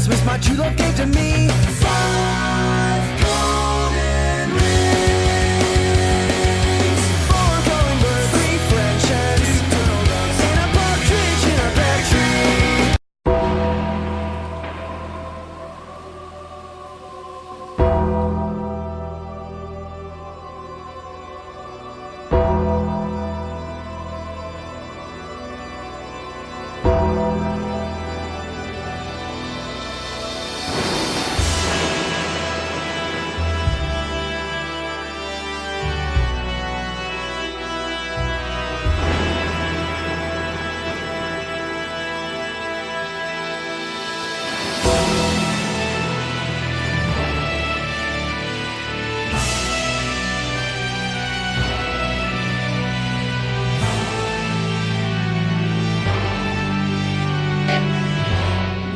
Christmas my true love gave to me. 5 golden rings, 4 calling birds, 3 French hens, 2 turtle doves, and a partridge in our pear tree.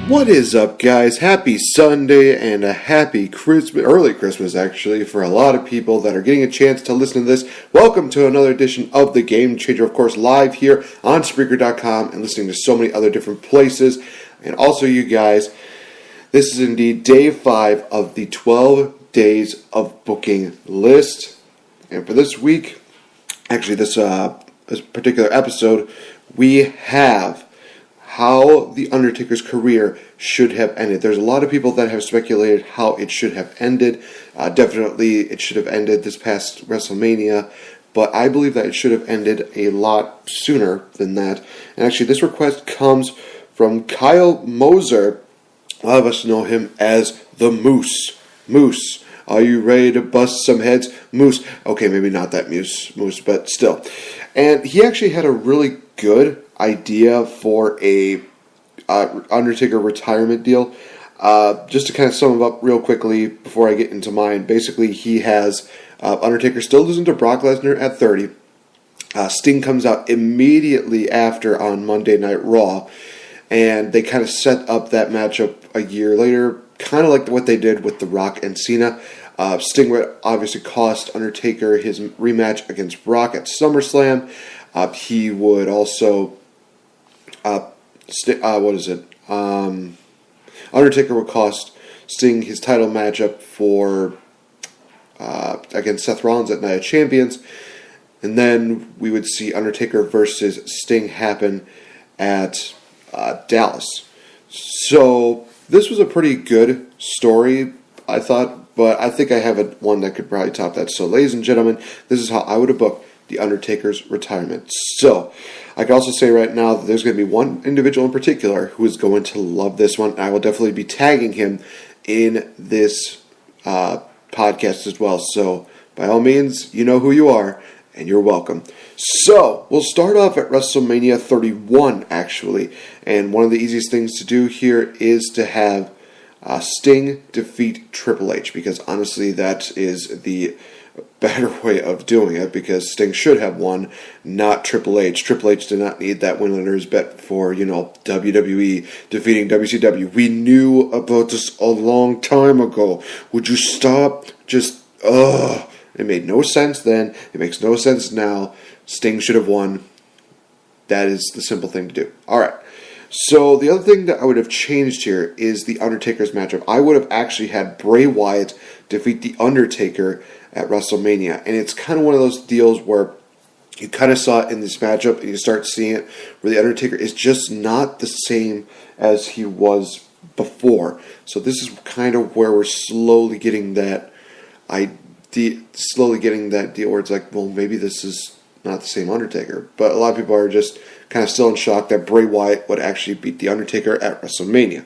What is up, guys? Happy Sunday and a happy Christmas, early Christmas actually, for a lot of people that are getting a chance to listen to this. Welcome to another edition of The Game Changer, of course, live here on Spreaker.com and listening to so many other different places. And also, you guys, this is indeed day 5 of the 12 days of booking list. And for this week, actually this particular episode, we have how The Undertaker's career should have ended. There's a lot of people that have speculated how it should have ended. Definitely it should have ended this past WrestleMania, but I believe that it should have ended a lot sooner than that. And actually this request comes from Kyle Moser. A lot of us know him as the Moose. Moose, are you ready to bust some heads? Moose. Okay, maybe not that Moose, but still. And he actually had a really good idea for a Undertaker retirement deal. Just to kind of sum it up real quickly before I get into mine. Basically, he has Undertaker still losing to Brock Lesnar at 30. Sting comes out immediately after on Monday Night Raw, and they kind of set up that matchup a year later, kind of like what they did with The Rock and Cena. Sting would obviously cost Undertaker his rematch against Brock at SummerSlam. He would also Undertaker would cost Sting his title matchup for against Seth Rollins at Night of Champions, and then we would see Undertaker versus Sting happen at Dallas. So this was a pretty good story, I thought, but I think I have one that could probably top that. So, ladies and gentlemen, this is how I would have booked The Undertaker's retirement. So, I can also say right now that there's going to be one individual in particular who is going to love this one. I will definitely be tagging him in this podcast as well. So, by all means, you know who you are, and you're welcome. So, we'll start off at WrestleMania 31, actually. And one of the easiest things to do here is to have Sting defeat Triple H, because honestly, that is the better way of doing it, because Sting should have won, not Triple H. Triple H did not need that win under his belt for, WWE defeating WCW. We knew about this a long time ago. Would you stop? It made no sense then. It makes no sense now. Sting should have won. That is the simple thing to do. Alright. So the other thing that I would have changed here is the Undertaker's matchup. I would have actually had Bray Wyatt defeat the Undertaker at WrestleMania. And it's kind of one of those deals where you kind of saw it in this matchup and you start seeing it where the Undertaker is just not the same as he was before. So this is kind of where we're slowly getting that deal where it's like, well, maybe this is not the same Undertaker. But a lot of people are just kind of still in shock that Bray Wyatt would actually beat the Undertaker at WrestleMania.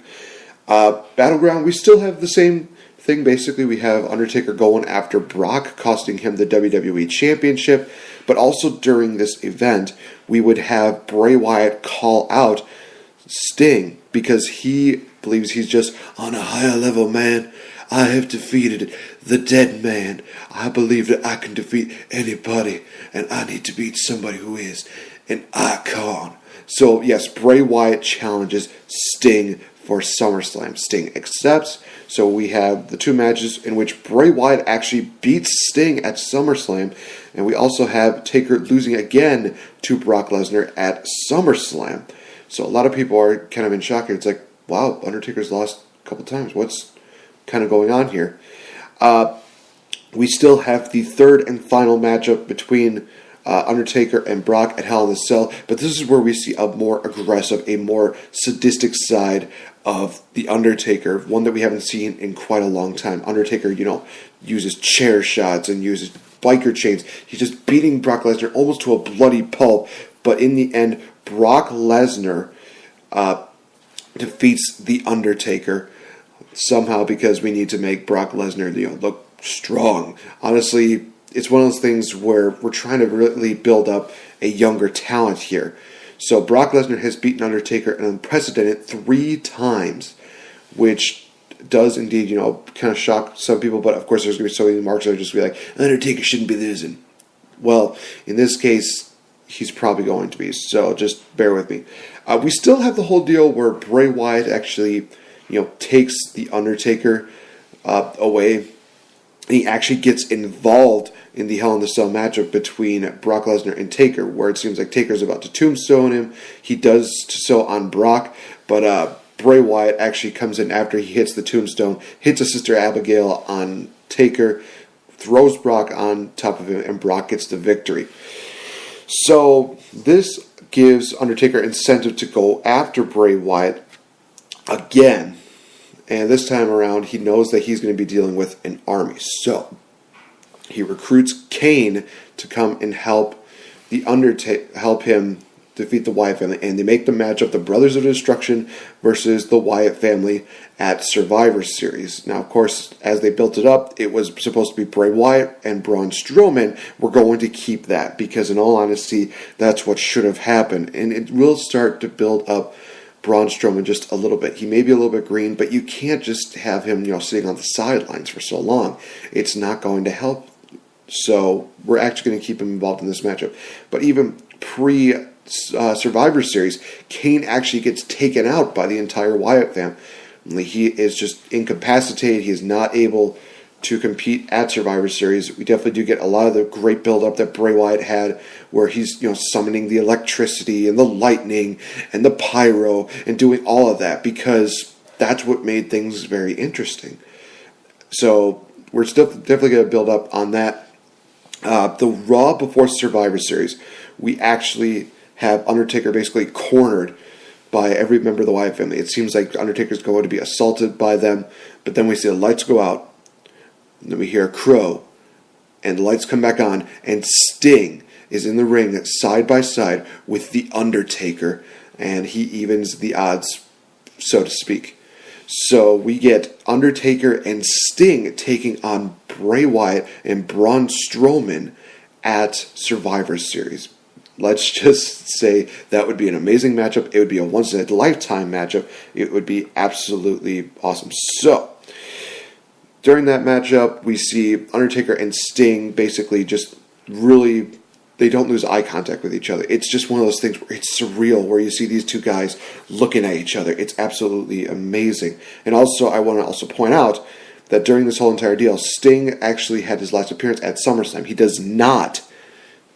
Battleground, we still have the same thing. Basically, we have Undertaker going after Brock, costing him the WWE Championship. But also during this event, we would have Bray Wyatt call out Sting because he believes he's just on a higher level, man. I have defeated the dead man. I believe that I can defeat anybody, and I need to beat somebody who is an icon. So, yes, Bray Wyatt challenges Sting for SummerSlam. Sting accepts. So we have the two matches in which Bray Wyatt actually beats Sting at SummerSlam. And we also have Taker losing again to Brock Lesnar at SummerSlam. So a lot of people are kind of in shock here. It's like, wow, Undertaker's lost a couple times. What's kind of going on here? We still have the third and final matchup between Undertaker and Brock at Hell in a Cell, but this is where we see a more aggressive, a more sadistic side of the Undertaker, one that we haven't seen in quite a long time. Undertaker, uses chair shots and uses biker chains. He's just beating Brock Lesnar almost to a bloody pulp, but in the end, Brock Lesnar defeats the Undertaker somehow because we need to make Brock Lesnar look strong. Honestly, it's one of those things where we're trying to really build up a younger talent here. So Brock Lesnar has beaten Undertaker an unprecedented 3 times, which does indeed, kind of shock some people. But of course, there's going to be so many marks that are just going to be like, Undertaker shouldn't be losing. Well, in this case, he's probably going to be. So just bear with me. We still have the whole deal where Bray Wyatt actually, takes the Undertaker away. And he actually gets involved in the Hell in the Cell matchup between Brock Lesnar and Taker, where it seems like Taker's about to tombstone him. He does so on Brock, but Bray Wyatt actually comes in after he hits the tombstone, hits a Sister Abigail on Taker, throws Brock on top of him, and Brock gets the victory. So this gives Undertaker incentive to go after Bray Wyatt again. And this time around, he knows that he's going to be dealing with an army. So he recruits Kane to come and help him defeat the Wyatt family. And they make the matchup the Brothers of Destruction versus the Wyatt family at Survivor Series. Now, of course, as they built it up, it was supposed to be Bray Wyatt and Braun Strowman. We're going to keep that because, in all honesty, that's what should have happened. And it will start to build up Braun Strowman just a little bit. He may be a little bit green, but you can't just have him, sitting on the sidelines for so long. It's not going to help. So we're actually going to keep him involved in this matchup. But even pre-Survivor Series, Kane actually gets taken out by the entire Wyatt family. He is just incapacitated. He is not able to compete at Survivor Series. We definitely do get a lot of the great build-up that Bray Wyatt had, where he's summoning the electricity and the lightning and the pyro and doing all of that, because that's what made things very interesting. So we're still definitely going to build up on that. The Raw before Survivor Series, we actually have Undertaker basically cornered by every member of the Wyatt family. It seems like Undertaker's going to be assaulted by them, but then we see the lights go out. And then we hear a crow, and the lights come back on, and Sting is in the ring side by side with The Undertaker, and he evens the odds, so to speak. So we get Undertaker and Sting taking on Bray Wyatt and Braun Strowman at Survivor Series. Let's just say that would be an amazing matchup. It would be a once-in-a-lifetime matchup. It would be absolutely awesome. So during that matchup, we see Undertaker and Sting basically just really, they don't lose eye contact with each other. It's just one of those things where it's surreal, where you see these two guys looking at each other. It's absolutely amazing. And also, I want to also point out that during this whole entire deal, Sting actually had his last appearance at SummerSlam. He does not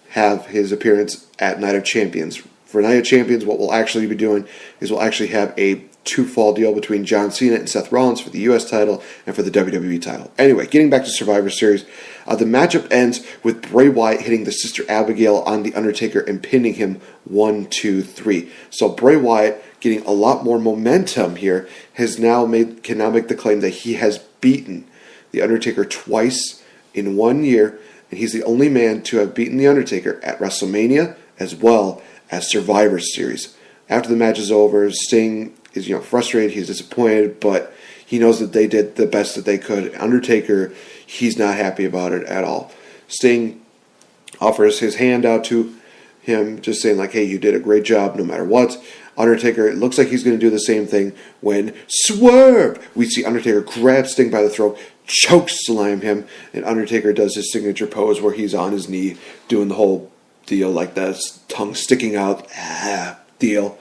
have his appearance at Night of Champions. For Night of Champions, what we'll actually be doing is we'll actually have a 2-fall deal between John Cena and Seth Rollins for the U.S. title and for the WWE title. Anyway, getting back to Survivor Series, the matchup ends with Bray Wyatt hitting the Sister Abigail on The Undertaker and pinning him 1, 2, 3. So Bray Wyatt, getting a lot more momentum here, can now make the claim that he has beaten The Undertaker twice in 1 year, and he's the only man to have beaten The Undertaker at WrestleMania as well as Survivor Series. After the match is over, Sting is frustrated, he's disappointed, but he knows that they did the best that they could. Undertaker, he's not happy about it at all. Sting offers his hand out to him, just saying like, hey, you did a great job no matter what. Undertaker, it looks like he's going to do the same thing when swerve! We see Undertaker grab Sting by the throat, choke slam him, and Undertaker does his signature pose where he's on his knee doing the whole deal like that, tongue sticking out, deal.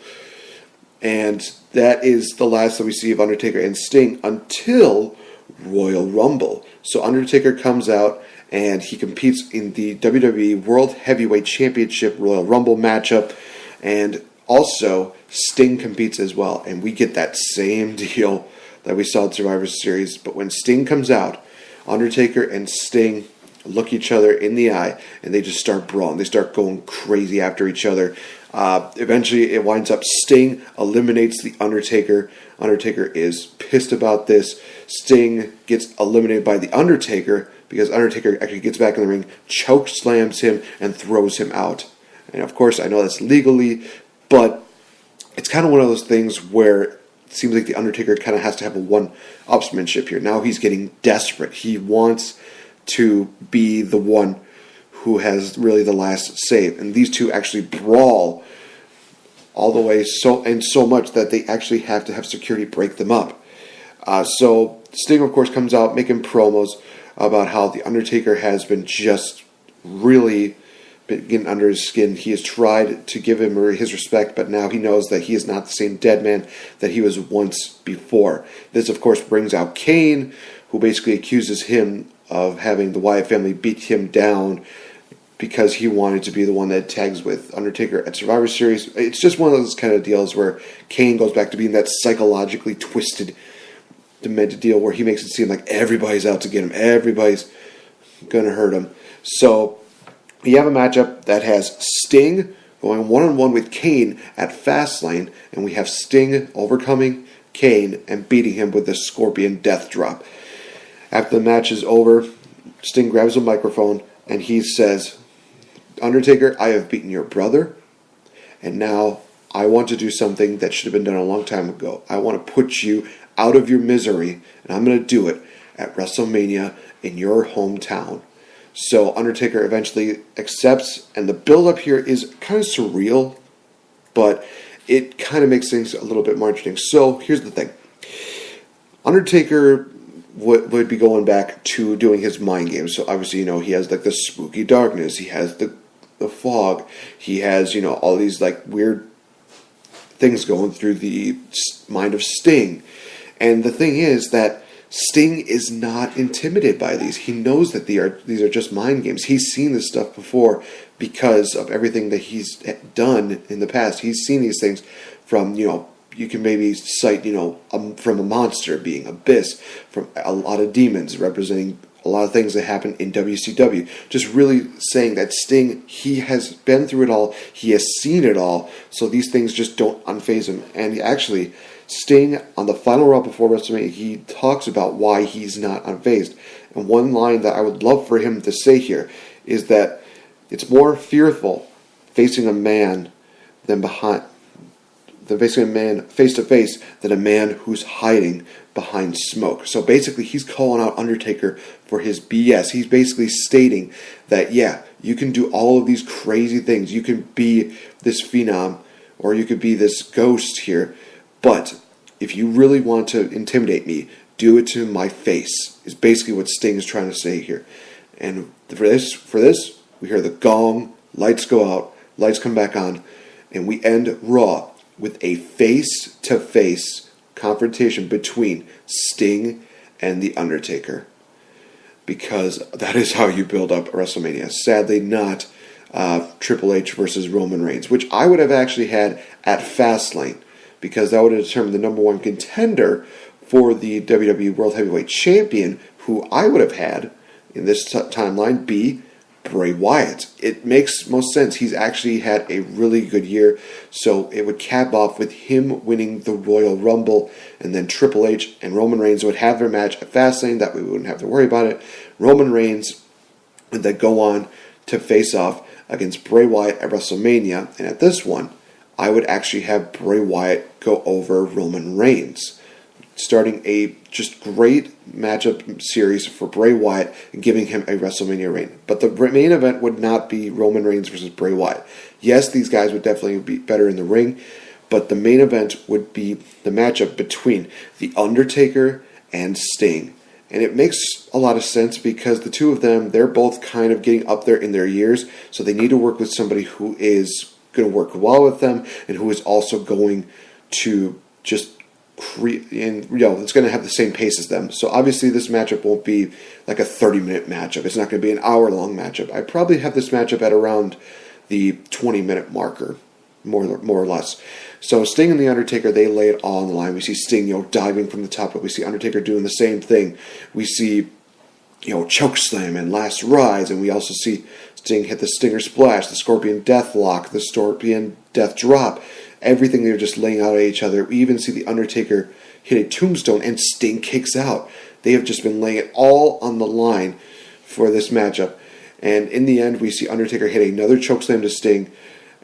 And that is the last that we see of Undertaker and Sting until Royal Rumble. So Undertaker comes out and he competes in the WWE World Heavyweight Championship Royal Rumble matchup. And also Sting competes as well. And we get that same deal that we saw in Survivor Series. But when Sting comes out, Undertaker and Sting look each other in the eye, and they just start brawling. They start going crazy after each other. Eventually, it winds up Sting eliminates the Undertaker. Undertaker is pissed about this. Sting gets eliminated by the Undertaker because Undertaker actually gets back in the ring, choke slams him, and throws him out. And of course, I know that's legally, but it's kind of one of those things where it seems like the Undertaker kind of has to have a one-upsmanship here. Now he's getting desperate. He wants to be the one who has really the last say. And these two actually brawl all the way so much that they actually have to have security break them up. So Sting, of course, comes out making promos about how the Undertaker has been just really been getting under his skin. He has tried to give him his respect, but now he knows that he is not the same dead man that he was once before. This, of course, brings out Kane, who basically accuses him of having the Wyatt family beat him down because he wanted to be the one that tags with Undertaker at Survivor Series. It's just one of those kind of deals where Kane goes back to being that psychologically twisted, demented deal where he makes it seem like everybody's out to get him, everybody's going to hurt him. So we have a matchup that has Sting going one-on-one with Kane at Fastlane, and we have Sting overcoming Kane and beating him with the Scorpion Death Drop. After the match is over, Sting grabs a microphone and he says, Undertaker, I have beaten your brother, and now I want to do something that should have been done a long time ago. I want to put you out of your misery, and I'm going to do it at WrestleMania in your hometown. So Undertaker eventually accepts, and the build-up here is kind of surreal, but it kind of makes things a little bit more interesting. So here's the thing. Undertaker would be going back to doing his mind games. So obviously, he has like the spooky darkness. He has the fog. He has, all these like weird things going through the mind of Sting. And the thing is that Sting is not intimidated by these. He knows that these are just mind games. He's seen this stuff before because of everything that he's done in the past. He's seen these things from, you can maybe cite, from a monster being Abyss, from a lot of demons representing a lot of things that happen in WCW. Just really saying that Sting, he has been through it all. He has seen it all. So these things just don't unfaze him. And actually, Sting, on the final Raw before WrestleMania, he talks about why he's not unfazed. And one line that I would love for him to say here is that it's more fearful facing a man facing a man face to face than a man who's hiding behind smoke. So basically, he's calling out Undertaker for his BS. He's basically stating that, yeah, you can do all of these crazy things. You can be this phenom, or you could be this ghost here. But if you really want to intimidate me, do it to my face, is basically what Sting is trying to say here. And for this, we hear the gong, lights go out, lights come back on, and we end Raw with a face-to-face confrontation between Sting and The Undertaker. Because that is how you build up WrestleMania. Sadly, not Triple H versus Roman Reigns, which I would have actually had at Fastlane, because that would have determined the number one contender for the WWE World Heavyweight Champion, who I would have had in this timeline be Bray Wyatt. It makes most sense. He's actually had a really good year, so it would cap off with him winning the Royal Rumble, and then Triple H and Roman Reigns would have their match at Fastlane. That way we wouldn't have to worry about it. Roman Reigns would then go on to face off against Bray Wyatt at WrestleMania, and at this one, I would actually have Bray Wyatt go over Roman Reigns, starting a just great matchup series for Bray Wyatt and giving him a WrestleMania reign. But the main event would not be Roman Reigns versus Bray Wyatt. Yes, these guys would definitely be better in the ring, but the main event would be the matchup between The Undertaker and Sting. And it makes a lot of sense because the two of them, they're both kind of getting up there in their years, so they need to work with somebody who is going to work well with them and who is also going to just it's going to have the same pace as them. So obviously this matchup won't be like a 30-minute matchup. It's not going to be an hour-long matchup. I probably have this matchup at around the 20-minute marker. more or less. So Sting and The Undertaker, they lay it all on the line. We see Sting, diving from the top, but we see Undertaker doing the same thing. We see, chokeslam and last rides, and we also see Sting hit the Stinger Splash, the Scorpion Death Lock, the Scorpion Death Drop. Everything they're just laying out at each other. We even see The Undertaker hit a tombstone, and Sting kicks out. They have just been laying it all on the line for this matchup. And in the end, we see Undertaker hit another chokeslam to Sting,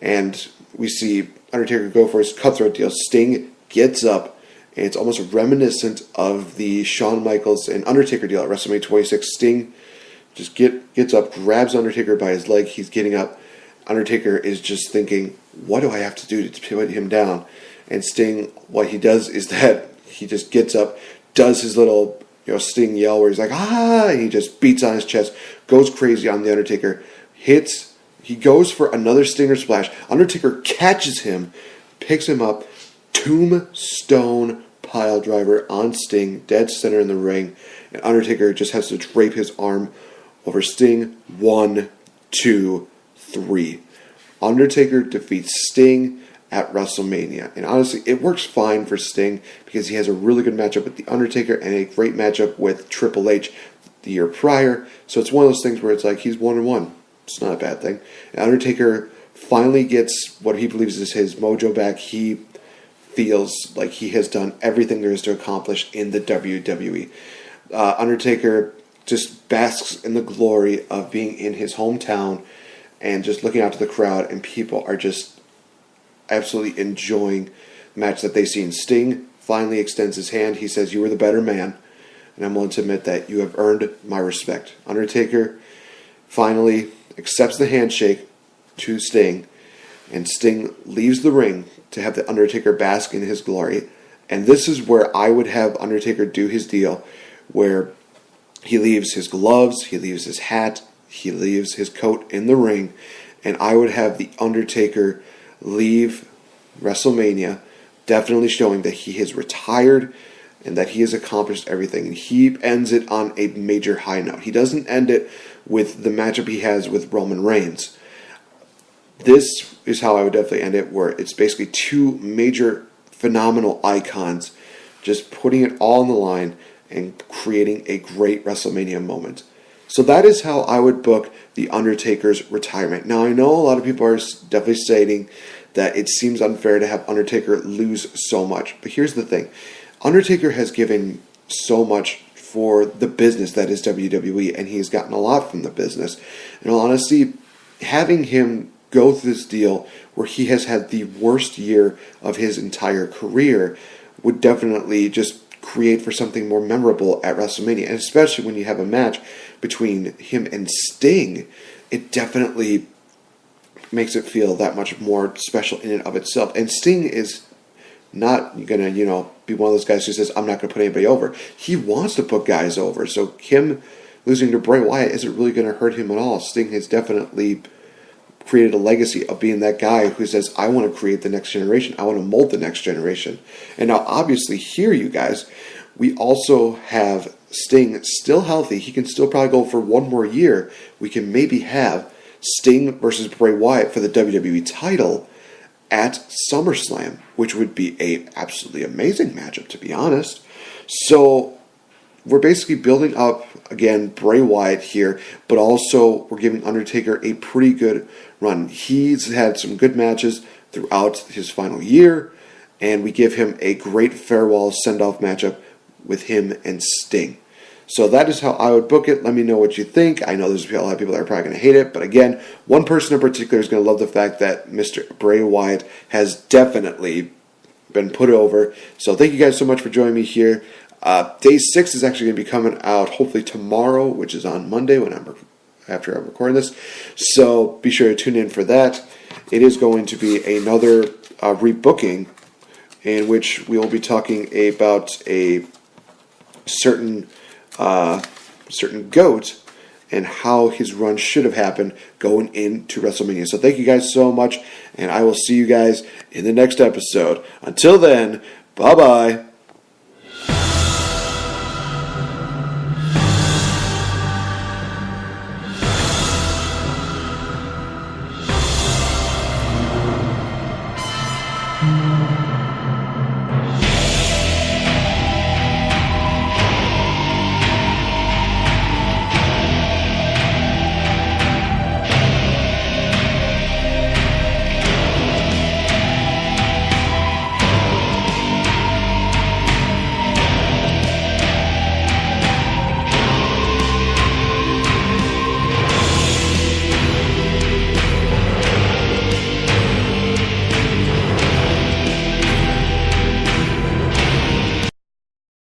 and we see Undertaker go for his cutthroat deal. Sting gets up, and it's almost reminiscent of the Shawn Michaels and Undertaker deal at WrestleMania 26. Sting just gets up, grabs Undertaker by his leg. He's getting up. Undertaker is just thinking, what do I have to do to put him down? And Sting, what he does is that he just gets up, does his little Sting yell where he's like, ah, and he just beats on his chest, goes crazy on The Undertaker, he goes for another Stinger Splash. Undertaker catches him, picks him up, tombstone pile driver on Sting, dead center in the ring, and Undertaker just has to drape his arm over Sting. 1, 2, 3. Undertaker defeats Sting at WrestleMania. And honestly, it works fine for Sting because he has a really good matchup with The Undertaker and a great matchup with Triple H the year prior. So it's one of those things where it's like he's 1-1. It's not a bad thing. And Undertaker finally gets what he believes is his mojo back. He feels like he has done everything there is to accomplish in the WWE. Undertaker just basks in the glory of being in his hometown and just looking out to the crowd, and people are just absolutely enjoying the match that they see. And Sting finally extends his hand. He says, "You were the better man, and I'm willing to admit that you have earned my respect." Undertaker finally accepts the handshake to Sting, and Sting leaves the ring to have the Undertaker bask in his glory. And this is where I would have Undertaker do his deal, where he leaves his gloves, he leaves his hat, he leaves his coat in the ring, and I would have the Undertaker leave WrestleMania definitely showing that he has retired and that he has accomplished everything. And he ends it on a major high note. He doesn't end it with the matchup he has with Roman Reigns. This is how I would definitely end it, where it's basically two major phenomenal icons just putting it all on the line and creating a great WrestleMania moment. So that is how I would book The Undertaker's retirement. Now, I know a lot of people are definitely stating that it seems unfair to have Undertaker lose so much. But here's the thing. Undertaker has given so much for the business that is WWE, and he's gotten a lot from the business. In all honesty, having him go through this deal where he has had the worst year of his entire career would definitely just create for something more memorable at WrestleMania. And especially when you have a match between him and Sting, it definitely makes it feel that much more special in and of itself. And Sting is not going to, be one of those guys who says, I'm not going to put anybody over. He wants to put guys over. So him losing to Bray Wyatt isn't really going to hurt him at all. Sting has definitely created a legacy of being that guy who says, I want to create the next generation. I want to mold the next generation. And now, obviously, here, you guys, we also have Sting still healthy. He can still probably go for one more year. We can maybe have Sting versus Bray Wyatt for the WWE title at SummerSlam, which would be a absolutely amazing matchup, to be honest. So we're basically building up, again, Bray Wyatt here, but also we're giving Undertaker a pretty good run. He's had some good matches throughout his final year, and we give him a great farewell send-off matchup with him and Sting. So that is how I would book it. Let me know what you think. I know there's a lot of people that are probably going to hate it, but again, one person in particular is going to love the fact that Mr. Bray Wyatt has definitely been put over. So thank you guys so much for joining me here. Day 6 is actually going to be coming out hopefully tomorrow, which is on Monday after I'm recording this. So be sure to tune in for that. It is going to be another rebooking in which we will be talking about a certain GOAT and how his run should have happened going into WrestleMania. So thank you guys so much, and I will see you guys in the next episode. Until then, bye-bye.